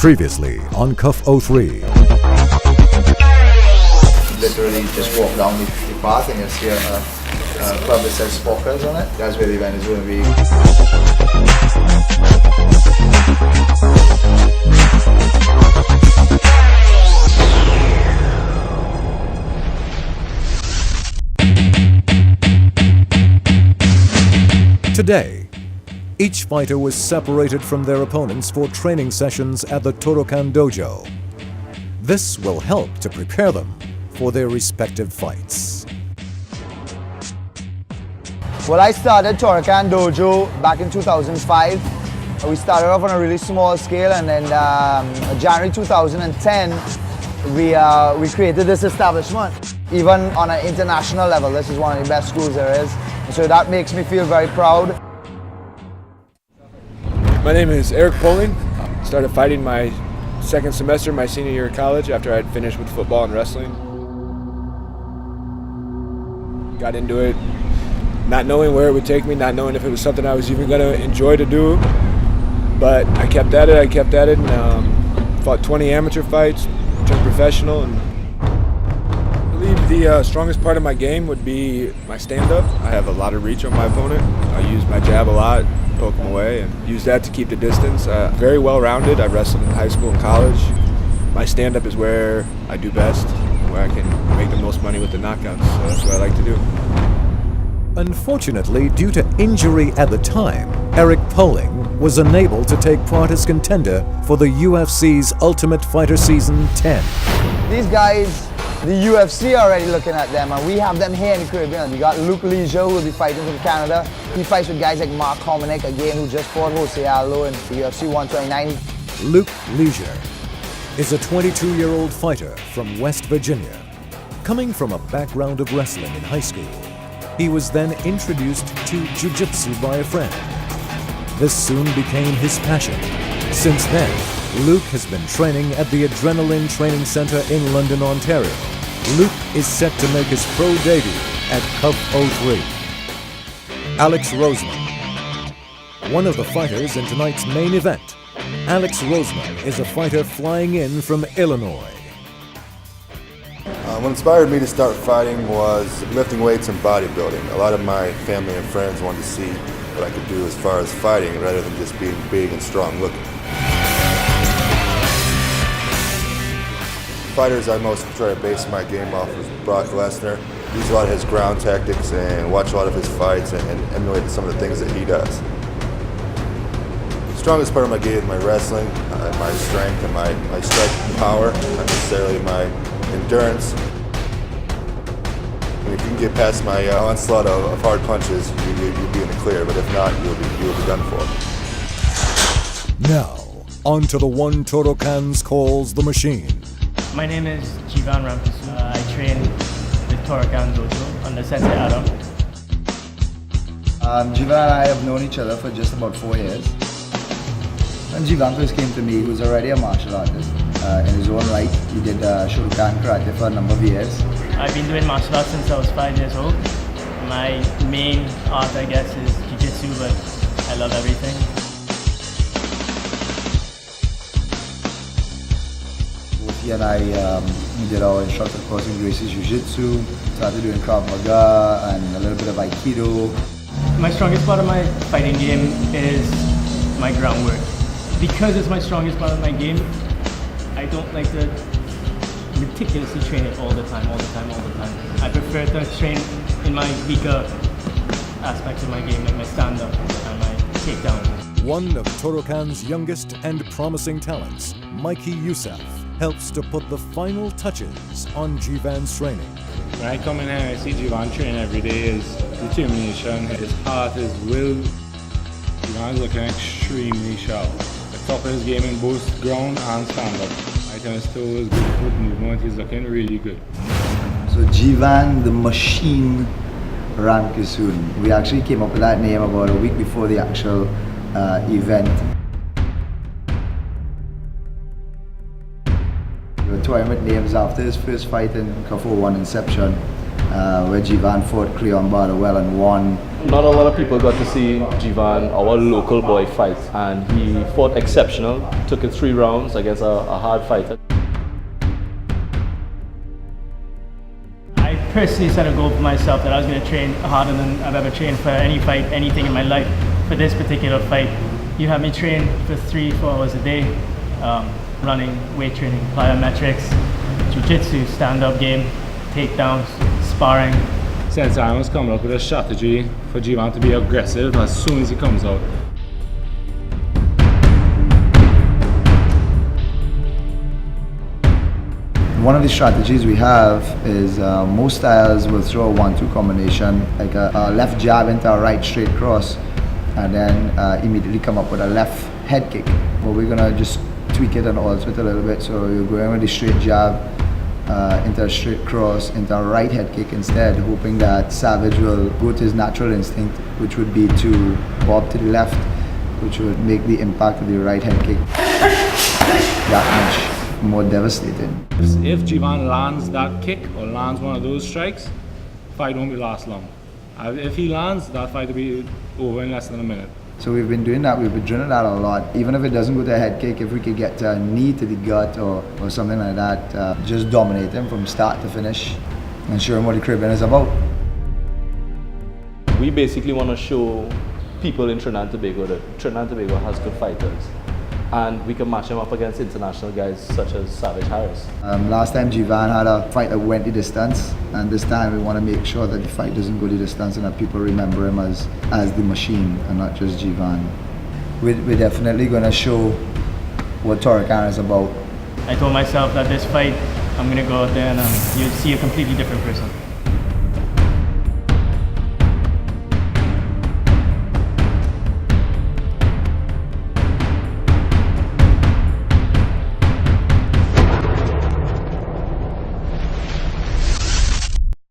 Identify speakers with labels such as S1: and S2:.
S1: Previously on Cuff 03.
S2: Literally just walk down the path and you'll see a club that says Spockers on it. That's where the event is going to be.
S1: Today, each fighter was separated from their opponents for training sessions at the Torokan Dojo. This will help to prepare them for their respective fights.
S2: Well, I started Torokan Dojo back in 2005. We started off on a really small scale, and then January 2010, we created this establishment. Even on an international level, this is one of the best schools there is. And so that makes me feel very proud.
S3: My name is Bolling. Started fighting my second semester, my senior year of college, after I'd finished with football and wrestling. Got into it, not knowing where it would take me, not knowing if it was something I was even going to enjoy to do. But I kept at it, and fought 20 amateur fights, turned professional. And I believe the strongest part of my game would be my stand-up. I have a lot of reach on my opponent. I use my jab a lot, poke him away, and use that to keep the distance. Very well-rounded. I wrestled in high school and college. My stand-up is where I do best, where I can make the most money with the knockouts, so that's what I like to do.
S1: Unfortunately, due to injury at the time, Eric Bolling was unable to take part as contender for the UFC's Ultimate Fighter Season 10.
S2: These guys, the UFC are already looking at them, and we have them here in the Caribbean. You got Luke Leisure, who will be fighting from Canada. He fights with guys like Mark Hominick, again, who just fought Jose Aldo in the UFC 129.
S1: Luke Leisure is a 22-year-old fighter from West Virginia. Coming from a background of wrestling in high school, he was then introduced to jiu-jitsu by a friend. This soon became his passion. Since then, Luke has been training at the Adrenaline Training Center in London, Ontario. Luke is set to make his pro debut at Cuff 03. Alex Rosebank, one of the fighters in tonight's main event. Alex Rosebank is a fighter flying in from Illinois.
S4: What inspired me to start fighting was lifting weights and bodybuilding. A lot of my family and friends wanted to see what I could do as far as fighting rather than just being big and strong looking. Fighters I most try to base my game off is Brock Lesnar. Use a lot of his ground tactics and watch a lot of his fights and emulate some of the things that he does. The strongest part of my game is my wrestling, my strength and my strike power, not necessarily my endurance. And if you can get past my onslaught of hard punches, you'll be in the clear, but if not, you'll be done for.
S1: Now, on to the one Torokan's calls the machine.
S5: My name is Jivan Ramkisu. I train with Torokan Dojo under Sensei Adam.
S2: Jivan and I have known each other for just about 4 years. When Jivan first came to me, he was already a martial artist. In his own right, he did Shotokan karate for a number of years.
S5: I've been doing martial arts since I was 5 years old. My main art, I guess, is jiu-jitsu, but I love everything.
S2: He and I did our instructor course in Gracie's Jiu-Jitsu, started doing Krav Maga and a little bit of Aikido.
S5: My strongest part of my fighting game is my groundwork. Because it's my strongest part of my game, I don't like to meticulously train it all the time. I prefer to train in my weaker aspects of my game, like my stand-up and my takedown.
S1: One of Torokan's youngest and promising talents, Mikey Youssef, helps to put the final touches on Jivan's training.
S6: When I come in here, I see Jivan train every day. His determination, his heart, his will. Jivan's looking extremely sharp. The top of his game in both ground and stand-up. I think his toe is good, foot movement, he's looking really good.
S2: So Jivan the Machine Ramkisoon. We actually came up with that name about a week before the actual event. We were toying with names after his first fight in Cuff 01 Inception, where Jivan fought Cleon Bardwell and won.
S7: Not a lot of people got to see Jivan, our local boy, fight, and he fought exceptional. Took it 3 rounds against a hard fighter.
S5: I personally set a goal for myself that I was going to train harder than I've ever trained for any fight, anything in my life. For this particular fight, you have me train for 3-4 hours a day, running, weight training, plyometrics, jiu-jitsu, stand-up game, takedowns, sparring.
S6: Since I was coming up with a strategy for Jivan to be aggressive as soon as he comes out.
S2: One of the strategies we have is most styles will throw a 1-2 combination, like a left jab into a right straight cross, and then immediately come up with a left head kick. But we're gonna just tweak it and alter it a little bit. So you're going with the straight jab into a straight cross, into a right head kick instead, hoping that Savage will go to his natural instinct, which would be to bob to the left, which would make the impact of the right head kick that much more devastating.
S6: If Jivan lands that kick or lands one of those strikes, fight won't be last long. If he lands, that fight will be over in less than a minute.
S2: So we've been doing that, we've been drilling that a lot. Even if it doesn't go to a head kick, if we could get a knee to the gut or something like that, just dominate him from start to finish and show him what the cribbing is about.
S7: We basically want to show people in Trinidad and Tobago that Trinidad and Tobago has good fighters, and we can match them up against international guys such as Savage Harris.
S2: Last time Jivan had a fight that went the distance, and this time we want to make sure that the fight doesn't go the distance and that people remember him as the machine and not just Jivan. We're definitely going to show what Torrican is about.
S5: I told myself that this fight, I'm going to go out there and you'll see a completely different person.